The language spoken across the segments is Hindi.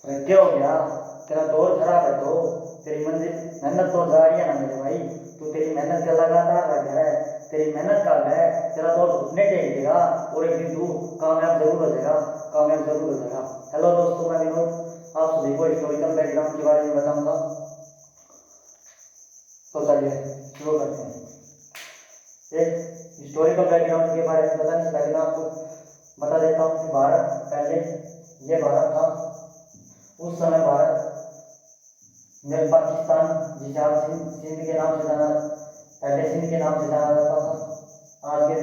अरे क्या हो गया? तेरा दौर खराब है तो तेरी मंजिल मेहनत तो जा रही है ना मेरे भाई। तू तेरी मेहनत का लगातार लग है, तेरी मेहनत का है, तेरा दौर घुटने टेक देगा और एक दिन तू कामयाब जरूर हो जाएगा, कामयाब जरूर हो जाएगा। हेलो दोस्तों, मैं विनोद आप सभी को हिस्टोरिकल बैकग्राउंड के बारे में बताऊंगा। तो चलिए शुरू करते हैं। एक हिस्टोरिकल बैकग्राउंड के बारे में बताने से पहले मैं आपको बता देता हूँ कि भारत पहले ये भारत था। उस समय भारत जब पाकिस्तान, जिसे आप सिंध के नाम से जाना, पहले सिंध के नाम से जाना जाता था, आज के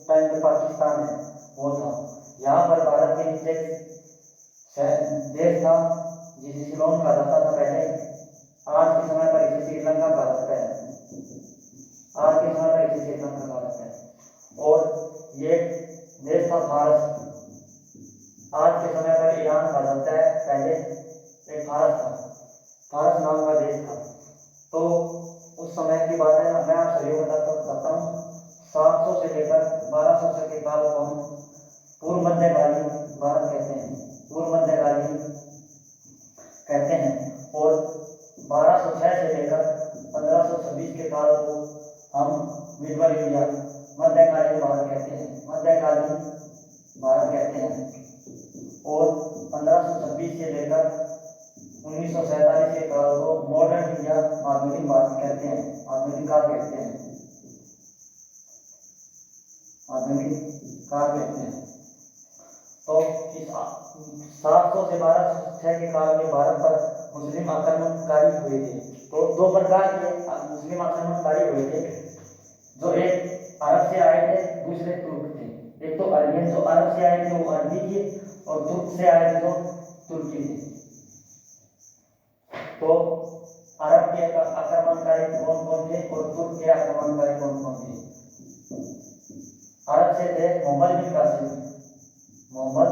टाइम में पाकिस्तान है, वो था। यहाँ पर भारत के नीचे देश था जिसे सिलोन कहा जाता था पहले। आज के समय पर इसे श्रीलंका कहा जाता है। आज के समय पर इसे श्रीलंका कहा जाता है। और ये देश था फारस। आज के समय पर ईरान कहा जाता है, पहले एक फारस था, फारस नाम का देश था। तो उस समय की बात है, मैं आप सभी को बताता हूँ। 700 से लेकर 1200 तक के काल को हम पूर्व मध्यकालीन भारत कहते हैं, पूर्व मध्यकालीन कहते हैं। और 1206 से लेकर 1526 के काल को हम मिडवल इंडिया, मध्यकालीन भारत कहते हैं, मध्यकालीन भारत कहते हैं। और 1526 से लेकर 1947 के काल को मॉडर्न इंडिया, आधुनिक भारत कहते हैं, आधुनिक काल कहते हैं, आधुनिक काल कहते हैं। तो इस 700 से 1206 के काल में भारत पर मुस्लिम आक्रमणकारी हुए थे। तो दो प्रकार के मुस्लिम आक्रमणकारी हुए थे, जो एक अरब से आए थे, दूसरे तुर्क थे। एक तो अरबियन जो अरब से आए थे वो अरबी थे, और तुर्क से आए थे जो तुर्की थे। तो अरब के आक्रमणकारी कौन कौन थे और तुर्क के आक्रमणकारी कौन कौन थे? अरब से थे मोहम्मद बिन कासिम, मोहम्मद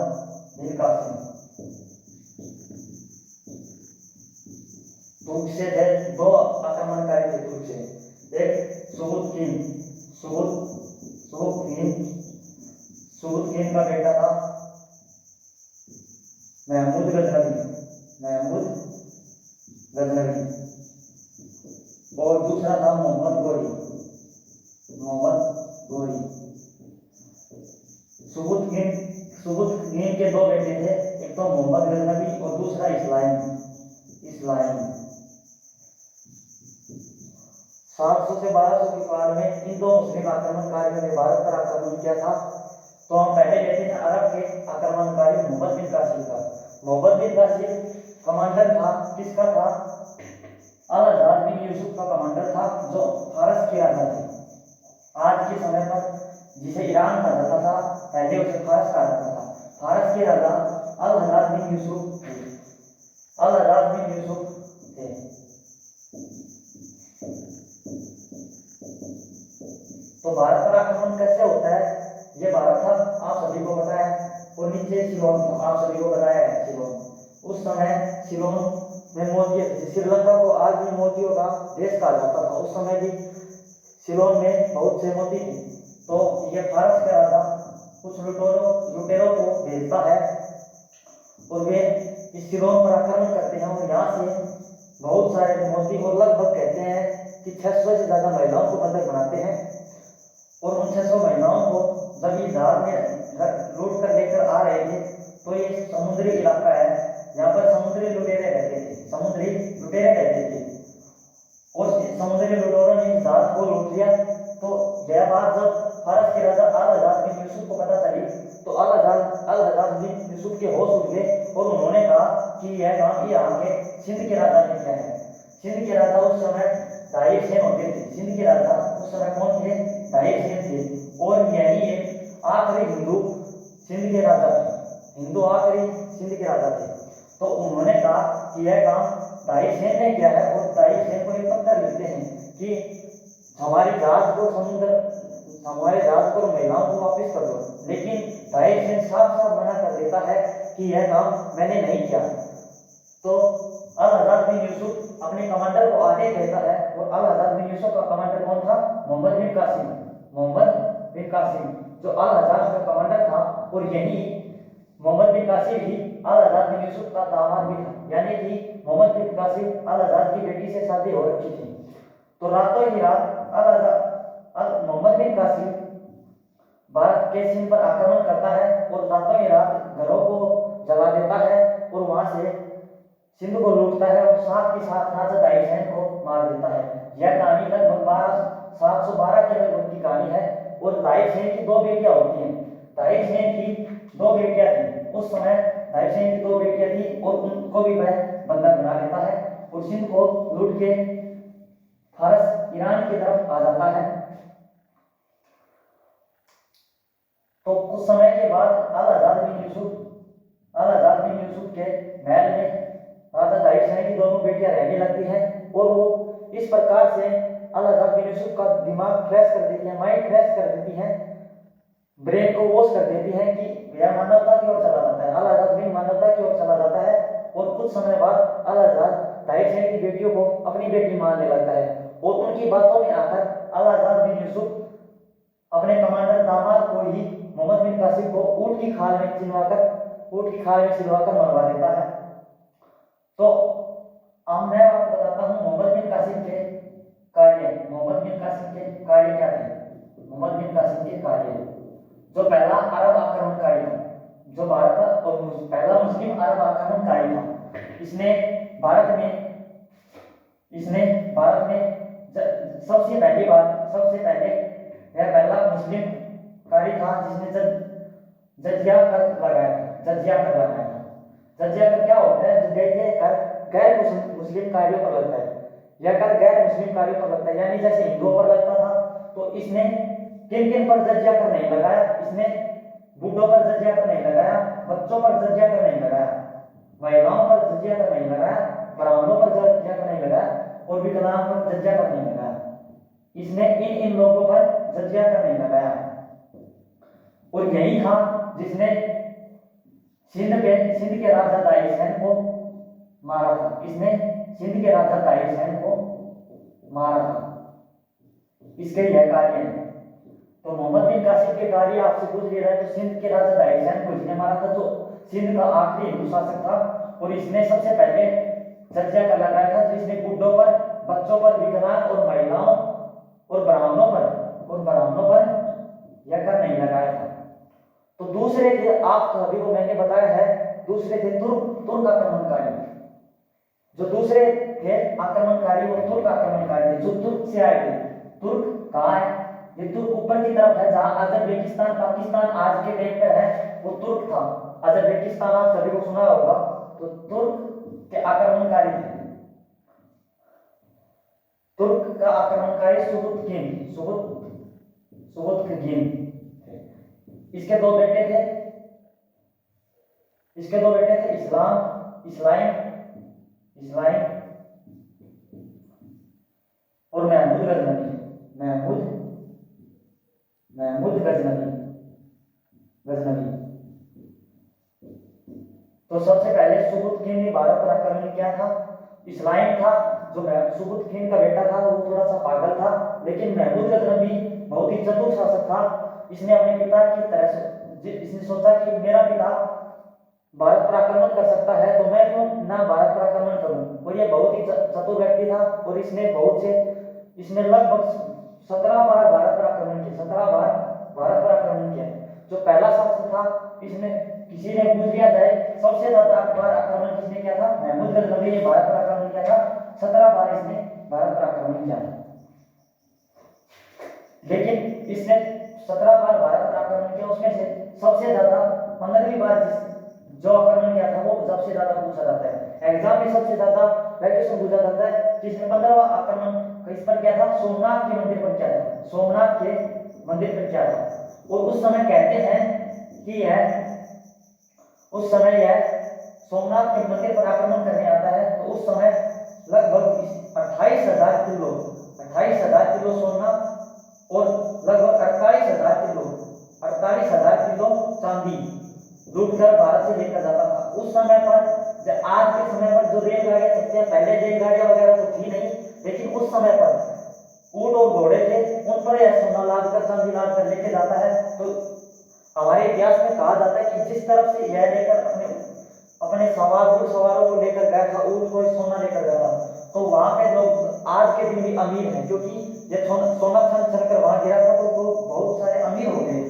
बिन कासिम। तुर्क से थे दो आक्रमणकारी थे तुर्क से, एक सुबुतकीन, सुबुतकीन का बेटा था महमूद गजनवी, महमूद गजनवी। और दूसरा था मोहम्मद गोरी, मोहम्मद गोरी। सुबुतकीन के दो बेटे थे, एक तो मोहम्मद गजनवी और दूसरा इस्लाम। 700 से 1200 के काल में इन दो मुस्लिम आक्रमणकारियों ने भारत पर आक्रमण किया था। तो हम पहले लेते हैं अरब के आक्रमणकारी मोहम्मद बिन कासिम का। मोहम्मद बिन कासिम कमांडर था, किसका था? अल-हज्जाज बिन यूसुफ का कमांडर था, जो फारस के राजा थे। आज के समय पर जिसे ईरान कहा जाता था, पहले उसे फारस कहा जाता था। फारस के राजा अल-हज्जाज बिन यूसुफ थे, अल-हज्जाज बिन यूसुफ थे। तो भारत पर आक्रमण कैसे होता है? ये भारत था, आप सभी को पता है, और नीचे सिलोन था, आप सभी को बताया है सिलोन। उस समय सिलोन में मोतियों, श्रीलंका को आज भी मोतियों का देश कहा जाता था, उस समय भी सिलोन में बहुत से मोती थे। तो ये फारस का राजा कुछ लुटेरों को भेजता है और वे इस सिलोन पर आक्रमण करते हैं, और यहाँ से बहुत सारे मोती, और लगभग कहते हैं कि 600 से ज्यादा महिलाओं को बंधक बनाते हैं। और उन 600 महिलाओं को जब ये जहाज में लूट कर लेकर आ रहे थे, तो ये समुद्री इलाका है, यहाँ पर समुद्री लुटेरे रहते थे, समुद्री लुटेरे रहते थे। और समुद्री लुटेरों ने जहाज को लूट लिया। तो यह बात जब फारस के राजा अल-हज्जाज बिन यूसुफ को पता चली, तो अल-हज्जाज बिन यूसुफ के होश उड़ गए, और उन्होंने कहा कि यह काम ये आके सिंध के राजा ने किया है। सिंध के राजा उस समय दाहिर सेन होते थे, सिंध के राजा उस समय कौन थे? दाहिर सेन थे। और यही एक आखिरी हिंदू सिंध के राजा थे, हिंदू आखिरी सिंध के राजा थे। तो उन्होंने कहा कि यह काम दाहिर सेन ने किया है, और दाहिर सेन को एक पत्र लिखते हैं कि हमारे जहाज को महिलाओं को वापस कर दो। लेकिन दाहिर सेन साफ साफ मना कर देता है कि यह काम मैंने नहीं किया। तो अल-हज्जाज बिन यूसुफ अपने कमांडर को आदेश देता है, और अल-हज्जाज बिन यूसुफ का कमांडर कौन था? मोहम्मद बिन कासिम, मोहम्मद बिन कासिम जो अल-हज्जाज का कमांडर था। और यही मोहम्मद बिन कासिम ही अल आजाद बिन यूसुफ का दामाद भी था, यानी कि मोहम्मद बिन कासिम अल आजाद की बेटी से शादी हो रखी थी। तो रातों ही रात मोहम्मद बिन कासिम भारत के सिंध पर आक्रमण करता है और रातों ही रात घरों को जला देता है और वहां से सिंध को लूटता है और साथ ही साथ राजा दाई सेन को मार देता है। यह कहानी लगभग 712 के लगभग की कहानी है और दाई सेन की दो बेटियां होती हैं। दाई सेन की दो बेटियां थी, उस समय दाई सेन की दो बेटियां थी और उनको भी वह बंधक बना लेता है और सिंध को लूट के फारस ईरान की तरफ आ जाता है। तो कुछ समय के बाद अल आजाद बिन यूसुफ के महल में राजा दाई सेन की दोनों बेटियां रहने लगती हैं और वो इस प्रकार से अल आजाद बिन यूसुफ का दिमाग फ्रेश कर देती है, माइंड फ्रेश कर देती है, ब्रेन को वॉश कर देती है कि यह मानवता की ओर चला जाता है। अल आजाद बिन मानवता की ओर चला जाता है और कुछ समय बाद अल आजाद दाई सेन की बेटियों को अपनी बेटी मानने लगता है और उनकी बातों में आकर अल आजाद बिन यूसुफ अपने कमांडर दामाद को ही मोहम्मद बिन कासिम को ऊंट की खाल में सिलवाकर मरवा देता है। तो अब मैं आपको बताता हूँ मोहम्मद बिन कासिम के कार्य क्या थे। मोहम्मद बिन कासिम के कार्य, जो पहला अरब आक्रमणकारी था, जो भारत का और पहला मुस्लिम अरब आक्रमणकारी था। इसने भारत में सबसे पहले यह पहला मुस्लिम कारी था जिसने जजिया कर लगाया था। जजिया कर क्या होता है? जजिया कर गैर मुस्लिम कार्यों पर लगता है। यह कर गैर मुस्लिम कार्यों पर लगता है, यानी जैसे हिंदुओं पर लगता था तो इसने किन पर जजिया कर नहीं लगाया। इसने बूढ़ों पर जजिया कर नहीं लगाया, बच्चों पर जजिया कर नहीं लगाया, महिलाओं पर जजिया कर नहीं लगाया, ब्राह्मणों पर जजिया कर नहीं लगाया और विकलांग पर जजिया कर नहीं लगाया। इसने इन लोगों पर जजिया कर नहीं लगाया। और यही था जिसने सिंध के राजा दाई सेन को मारा था। इसने सिंध के राजा दाई सेन को मारा था। इसके यह कार्य है। तो मोहम्मद बिन कासिम के कार्य आपसे पूछ लिया जाए तो सिंध के राजा दाई सेन को इसने मारा था, जो सिंध का आखिरी हिंदू शासक था और इसने सबसे पहले जजिया कर लगाया था, जिसने बूढ़ों पर, बच्चों पर, विकलांग और महिलाओं और ब्राह्मणों पर यह कर नहीं लगाया था। तो दूसरे थे, आप सभी को मैंने बताया है, दूसरे थे तुर्क आक्रमणकारी। जो दूसरे थे आक्रमणकारी वो तुर्क आक्रमणकारी थे, जो तुर्क से आए थे। तुर्क कहाँ है? ये तुर्क ऊपर की तरफ है, जहां अजरबैकिस्तान पाकिस्तान आज के टाइम पे है, वो तुर्क था। अजरबैकिस्तान आप सभी को सुना होगा। तो तुर्क के आक्रमणकारी थे। तुर्क का आक्रमणकारी सुबुतगिन। इसके दो बेटे थे इस्लाम और महमूद गजनवी। तो सबसे पहले सुबुतगिन ने भारत पर आक्रमण किया था। इस्लाम था, जो सुबुतगिन का बेटा था, वो थोड़ा सा पागल था, लेकिन महमूद गजनवी बहुत ही चतुर शासक था। इसने अपने पिता की तरह से इसने सोचा कि मेरा पिता भारत पर आक्रमण कर सकता है तो मैं क्यों ना भारत पर आक्रमण करूं। और ये बहुत ही चतुर व्यक्ति था और इसने लगभग 17 बार भारत पर आक्रमण किया। जो पहला शासक था, इसने किसी ने पूछ लिया जाए सबसे ज्यादा बार आक्रमण किसने किया था? महमूद गजनवी ने भारत पर आक्रमण किया था। 17 बार इसने भारत पर आक्रमण किया। लेकिन इसने 17 बार भारत पर आक्रमण किया, उसमें से सबसे ज्यादा 15वीं बार जो आक्रमण किया था वो सबसे ज्यादा पूछा जाता है। एग्जाम में सबसे ज्यादा क्वेश्चन पूछा जाता है कि इसने 15वां आक्रमण किस पर किया था? सोमनाथ के मंदिर पर किया था। और उस समय कहते हैं कि यह सोमनाथ के मंदिर पर आक्रमण करने आता है। तो उस समय लगभग 28,000 किलो सोना और लगभग 48,000 किलो चांदी लूटकर भारत से लेकर जाता था। उस समय पर, आज के समय पर जो रेलगाड़ियां चलती हैं, पहले रेलगाड़ियां वगैरह तो थी नहीं, लेकिन उस समय पर ऊंट और घोड़े थे, उन पर यह सोना लाद कर, चांदी लाद कर लेके जाता है। तो हमारे इतिहास में कहा जाता है कि जिस तरफ से यह लेकर अपने अपने सवारों को लेकर गया था, ऊँट को सोना लेकर गया था। तो वहां पे लोग आज के दिन भी अमीर हैं, क्योंकि जब सोना छन कर वहां गिरा था तो लोग बहुत सारे अमीर हो गए थे।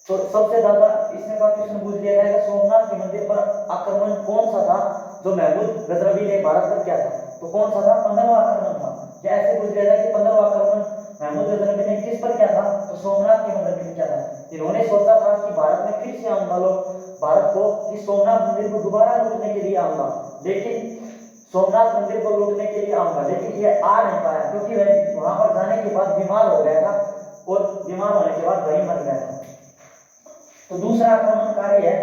तो सबसे ज्यादा इसमें का क्वेश्चन पूछ लिया जाएगा, सोमनाथ के मंदिर पर आक्रमण कौन सा था जो महमूद गजनवी ने भारत पर किया था? तो कौन सा था? 15वां आक्रमण था। या ऐसे पूछ लिया जाए कि 15वां आक्रमण महमूद गजनवी ने किस पर किया था? तो सोमनाथ के मंदिर पर किया था। इन्होंने सोचा था कि भारत में फिर से आऊंगा, लोग भारत को कि सोमनाथ मंदिर को दोबारा लूटने के लिए आऊंगा, लेकिन सोमनाथ मंदिर को लूटने के लिए आऊंगा, लेकिन ये आ नहीं पाया, क्योंकि वह वहां पर जाने के बाद बीमार हो गया था और बीमार होने के बाद वही मर गया था। तो दूसरा आक्रमणकारी है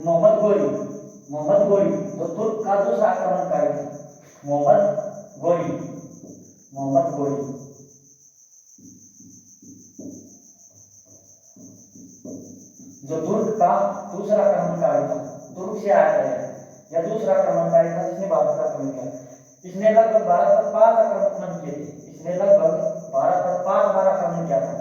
मोहम्मद गोरी। मोहम्मद गोरी जो तुर्क का दूसरा आक्रमणकारी था। मोहम्मद गोरी जो तुर्क का दूसरा आक्रमणकारी था, तुर्क से आया था या दूसरा आक्रमणकारी था जिसने भारत पर आक्रमण किया। इसने लगभग भारत पर 5 आक्रमण किए थे। इसने लगभग भारत पर 5 बार आक्रमण किया था।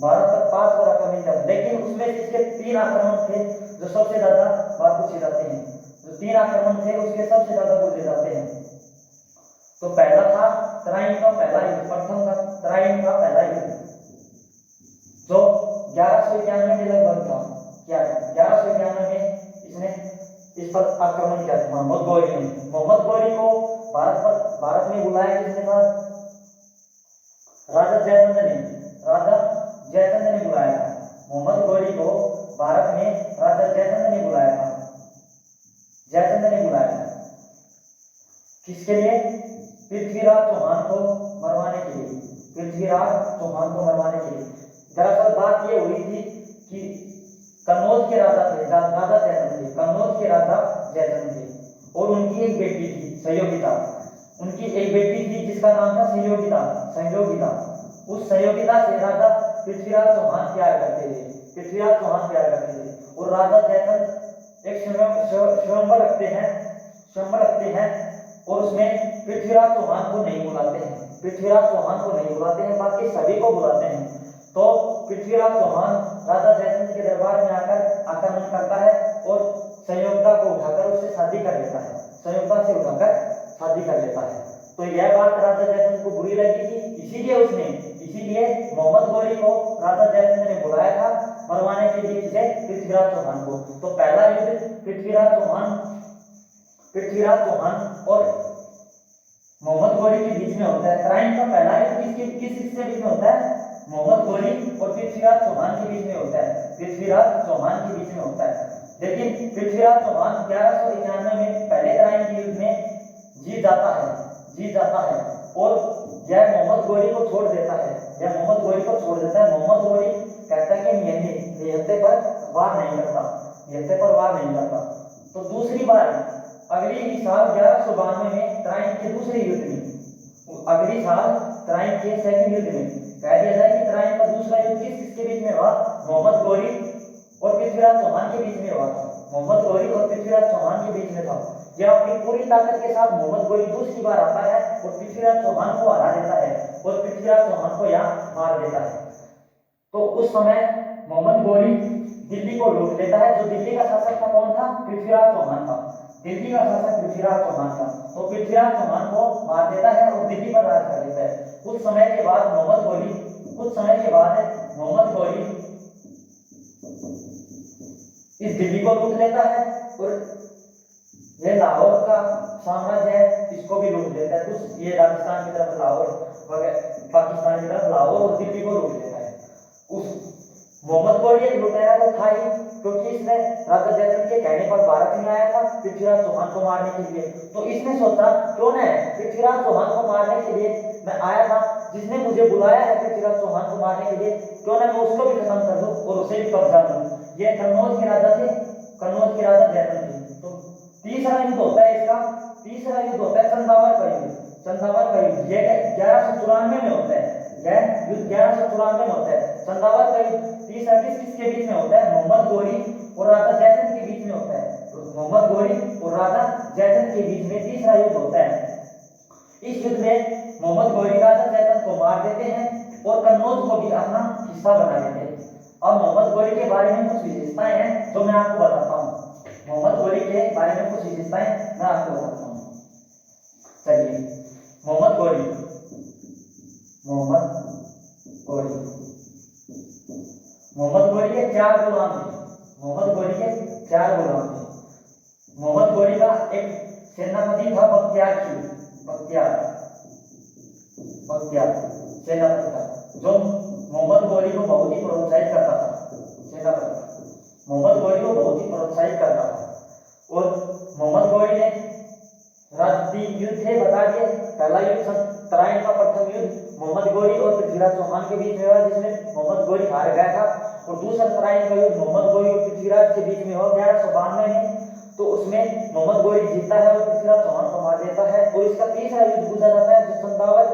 भारत पर 5 बार आक्रमण किया, लेकिन उसमें इसके 3 आक्रमण थे जो सबसे ज्यादा बात पूछे जाते हैं। जो 3 आक्रमण थे उसके सबसे ज्यादा पूछे जाते हैं। तो पहला था तराइन का पहला युद्ध, प्रथम का तराइन का पहला युद्ध जो 1191 के लगभग था। क्या था? 1191 में इसने इस पर आक्रमण किया था मोहम्मद गोरी ने। मोहम्मद गोरी को भारत में बुलाया किसने था? राजा जयचंद ने बुलाया था। मोहम्मद गोरी को भारत में राजा जयचंद ने बुलाया था। किसके लिए? पृथ्वीराज चौहान को मरवाने के लिए। दरअसल बात ये हुई थी कि कन्नौज के राजा जयचंद थे और उनकी एक बेटी थी संयोगिता। जिसका नाम था संयोगिता। उस संयोगिता से राजा पृथ्वीराज चौहान प्यार करते थे और राजा जयचंद एक स्वयंवर रखते हैं और उसमें पृथ्वीराज चौहान को नहीं बुलाते हैं, बाकी सभी को बुलाते हैं। तो पृथ्वीराज चौहान राजा जयचंद के दरबार में आकर आक्रमण करता है और संयोगिता को उठाकर उससे शादी कर लेता है। तो यह बात राजा जयचंद को बुरी लगी थी, इसीलिए मोहम्मद गोरी को राजा जयचंद ने बुलाया था मरवाने के लिए किसे? पृथ्वीराज चौहान को। तो पहला युद्ध पृथ्वीराज चौहान और मोहम्मद गोरी के बीच में होता है। तराइन का पहला युद्ध किसके बीच में होता है? मोहम्मद गोरी और पृथ्वीराज चौहान के बीच में होता है। लेकिन पृथ्वीराज चौहान 1191 में पहले तराइन के युद्ध में जीत जाता है और यह मोहम्मद गोरी को छोड़ देता है। मोहम्मद गोरी कहता है कि निहत्थे पर वार नहीं करता। तो दूसरी बार अगली ही साल 1192 में तराइन के दूसरे युद्ध में, तराइन के सेकंड युद्ध में कह दिया जाए कि तराइन का दूसरा युद्ध किसके बीच में हुआ? मोहम्मद गोरी और पृथ्वीराज चौहान के बीच में हुआ था। यह अपनी पूरी ताकत के साथ मोहम्मद गोरी दूसरी बार आता है और पृथ्वीराज चौहान को हरा देता है और पृथ्वीराज चौहान को यहाँ मार देता है। तो उस समय मोहम्मद गोरी दिल्ली को लूट लेता है। जो दिल्ली का शासक था कौन था? पृथ्वीराज चौहान था। तो पृथ्वीराज चौहान को मार देता है और दिल्ली पर राज कर देता है। कुछ समय के बाद मोहम्मद गोरी इस दिल्ली को लूट लेता है और ये लाहौर का साम्राज्य है, इसको भी लूट लेता है। कुछ ये राजस्थान की तरफ लाहौर वगैरह, पाकिस्तान की तरफ लाहौर और दिल्ली को लूट लेता है। उस मोहम्मद गोरी एक लुटेरा तो था ही, क्योंकि इसने राजा जयचंद के कहने पर भारत में आया था पृथ्वीराज चौहान को मारने के लिए। तो इसने सोचा क्यों न पृथ्वीराज चौहान को मारने के लिए मैं आया था, जिसने मुझे बुलाया है पृथ्वीराज चौहान को मारने के लिए, क्यों न मैं उसको भी खत्म कर दूं और उसे भी कब्जा लूं। ये कन्नौज के राजा जयचंद थे। तो तीसरा युद्ध होता है चंदावर का युद्ध। ये 1194 में होता है। चंदावर का युद्ध तीसरा किसके बीच में होता है? मोहम्मद गोरी और राजा जयचंद के बीच में होता है। तीसरा युद्ध होता है। इस युद्ध में मोहम्मद गोरी राजा जयचंद को मार देते हैं और कन्नौज को भी अपना हिस्सा बना लेते हैं। अब मोहम्मद गोरी के बारे में कुछ विशेषताएं हैं जो मैं आपको बताता हूँ। मोहम्मद गोरी के बारे में कुछ विशेषताएं मैं आपको बताता हूँ। चलिए, मोहम्मद गोरी के 4 गुलाम थे। मोहम्मद गोरी के 4 गुलाम थे। मोहम्मद गोरी का एक सेनापति था बख्तियार सेनापति था, जो मोहम्मद गोरी को बहुत ही प्रोत्साहित करता था। मोहम्मद गोरी को बहुत ही प्रोत्साहित करता था। और मोहम्मद गोरी ने राजनीतिक युद्ध थे, बता दिए। पहला युद्ध तराइन का प्रथम युद्ध मोहम्मद गोरी और पृथ्वीराज चौहान के बीच में हुआ, जिसमें मोहम्मद गोरी हार गया था। और दूसरा तराइन का युद्ध मोहम्मद गोरी और पृथ्वीराज के बीच में हो गया 1192 में, तो उसमें मोहम्मद गोरी जीतता है और पृथ्वीराज चौहान को मार देता है। और इसका तीसरा युद्ध पूछा जाता है जो चंदावत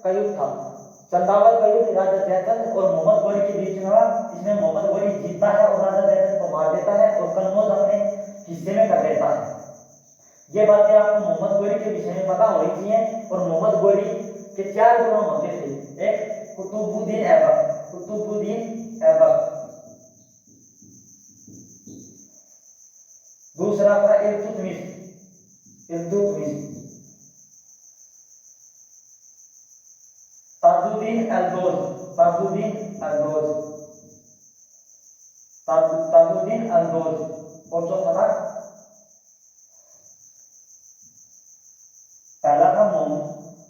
का युद्ध था। चंदावत का युद्ध राजा जयचंद और मोहम्मद गोरी के बीच में हुआ, इसमें मोहम्मद गोरी जीतता है और राजा जयचंद को मार देता है और कन्नौज अपने हिस्से में कर लेता है। ये बातें आपको मोहम्मद गोरी के विषय में पता होनी चाहिए। और मोहम्मद गोरी के 4 गुलाम होते थे। एक कुतुबुद्दीन ऐबक, दूसरा था इल्तुतमिश, ताजुद्दीन अल्दोज, और चौथा था, पहला था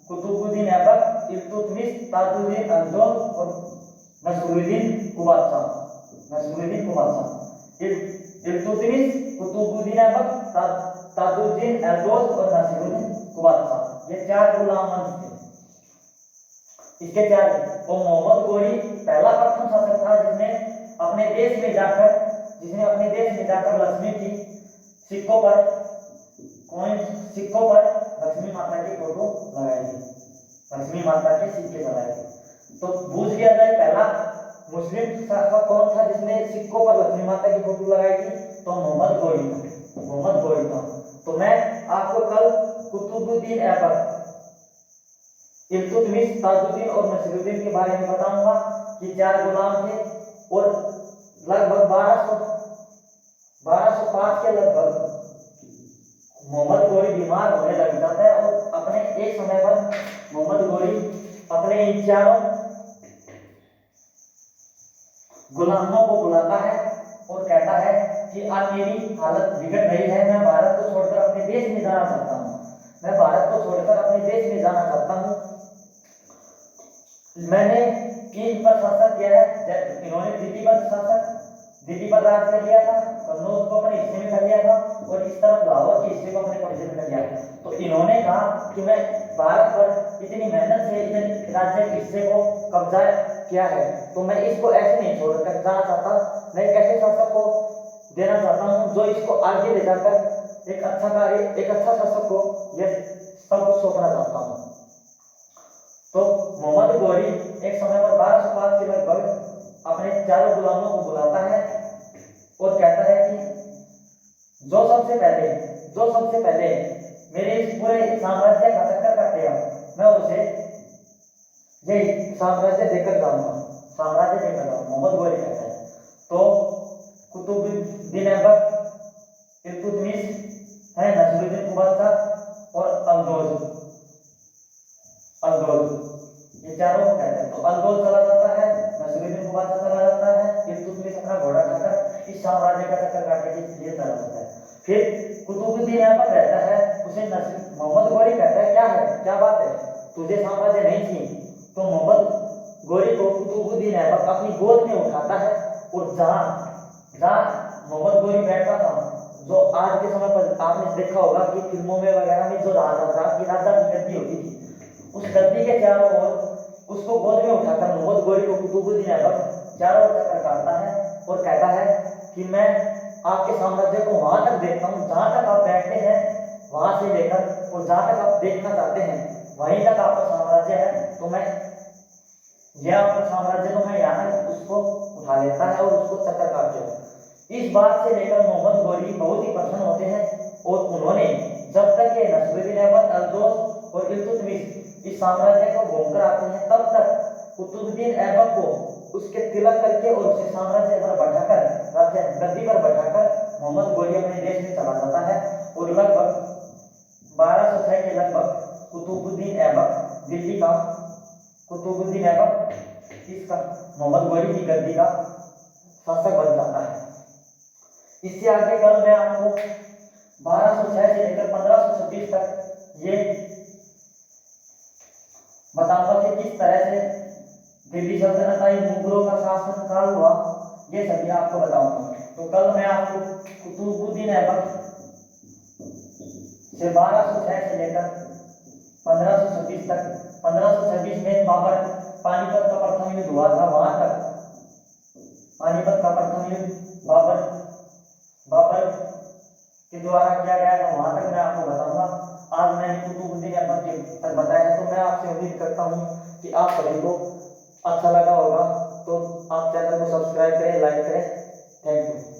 कुतुबुद्दीन ऐबक, इल्तुतमिश, ताजुद्दीन अल्दोज और नसरुद्दीन कुबादशाह। इल्तुतमिश, कुतुबुद्दीन ऐबक, ताजुद्दीन अल्दोज और नसरुद्दीन कुबादशाह, ये 4 गुलाम थे। इसके 4। और मोहम्मद गोरी पहला प्रथम शासक था जिसने अपने देश में जाकर लक्ष्मी की सिक्कों पर लक्ष्मी माता की फोटो लगाई थी। लक्ष्मी माता के सिक्के लगाए थे। तो पूछ लिया जाए पहला मुस्लिम शासक कौन था जिसने सिक्कों पर लक्ष्मी माता की फोटो लगाई थी, तो मोहम्मद गोरी था। तो मैं आपको कल कुतुबुद्दीन ऐबक, इल्तुतमिश, ताजुद्दीन और नसरुद्दीन के बारे में बताऊंगा कि 4 गुलाम थे। और लगभग 1205 के लगभग मोहम्मद गोरी बीमार होने लग जाता है और अपने एक समय पर मोहम्मद गोरी अपने इन 4 गुलामों को बुलाता है और कहता है कि अब मेरी हालत बिगड़ रही है, मैं भारत को छोड़कर अपने देश में जाना चाहता हूँ। मैंने इन पर शासन किया है। इन्होंने दिल्ली पर राज कर लिया था, कन्नौज को अपने हिस्से में कर लिया था और इस तरफ लाहौर के हिस्से को अपने कब्जे में कर लिया। तो इन्होंने कहा कि मैं भारत पर इतनी मेहनत से इतने राज्य के हिस्से को कब्जा किया है, तो मैं इसको ऐसे नहीं छोड़कर जाना चाहता। मैं एक ऐसे शासक को देना चाहता हूँ जो इसको आगे ले जाकर एक अच्छा शासक को यह सब कुछ सौंपना चाहता हूँ। तो मोहम्मद गोरी एक समय पर 1205 के लगभग अपने 4 गुलामों को बुलाता है और कहता है कि जो सबसे पहले मेरे इस पूरे साम्राज्य का चक्कर काटेगा, मैं उसे यही साम्राज्य देकर जाऊंगा। मोहम्मद गोरी कहता है। तो कुतुबुद्दीन ऐबक, इल्तुतमिश है, नसरुद्दीन कुबादशाह और अल्दोज, ये चारों को कहते हैं। तो अल्दोज चला जाता है, नसरुद्दीन कुबादशाह चला जाता है, इल्तुतमिश अपना घोड़ा खाकर इस साम्राज्य का चक्कर काटने के लिए चला जाता है। फिर कुतुबुद्दीन ऐबक रहता है, उसे मोहम्मद गोरी कहता है क्या बात है, तुझे साम्राज्य नहीं चाहिए? तो मोहम्मद गोरी को कुतुबुद्दीन ऐबक अपनी गोद में उठाता है और जहाँ मोहम्मद गोरी बैठा था, जो आज के समय पर आपने देखा होगा कि फिल्मों में वगैरह में जो राजा की गद्दी होती थी, उस गद्दी के चारों ओर उसको गोद में उठाकर मोहम्मद गोरी को कुतुबुद्दीन ऐबक चारों ओर चक्कर काटता है और कहता है कि मैं आपके साम्राज्य को वहां तक देखता हूँ जहां तक आप बैठते हैं, वहां से लेकर और जहां तक आप देखना चाहते हैं वहीं तक आपका साम्राज्य है। तो मैं यह आपका साम्राज्य तो मैं यहाँ तक उसको उठा लेता है और उसको चक्कर काटते हैं। इस बात से लेकर मोहम्मद गोरी बहुत ही प्रसन्न होते हैं और उन्होंने जब तक ये नसरुद्दीन ऐबक, अल्दोज और इल्तुतमिश इस साम्राज्य को घूमकर आते हैं, तब तक कुतुबुद्दीन ऐबक को उसके तिलक करके और उसे साम्राज्य पर बैठाकर गद्दी पर बैठाकर मोहम्मद गोरी अपने देश में चला जाता है और लगभग 1206 के लगभग कुतुबुद्दीन ऐबक दिल्ली का कुतुबुद्दीन ऐबक इसका मोहम्मद गोरी की गद्दी का शासक बन जाता है। इससे आगे कल मैं आपको 1206 से लेकर 1526 तक ये बताऊंगा कि किस तरह से दिल्ली सल्तनत आई, मुगलों का शासन काल हुआ, ये सभी आपको बताऊंगा। तो कल मैं आपको कुतुबुद्दीन ऐबक से 1206 से लेकर 1526 तक, 1526 में बाबर पानीपत का प्रथम युद्ध हुआ था, वहां तक पानीपत का प्रथम युद्ध बाबर के द्वारा किया गया था, वहां तक मैं आपको बताऊंगा। आज मैंने कुतुबुद्दीन ऐबक तक बताया है, तो मैं आपसे उम्मीद करता हूँ कि आप सभी को अच्छा लगा होगा। तो आप चैनल को सब्सक्राइब करें, लाइक करें। Thank you.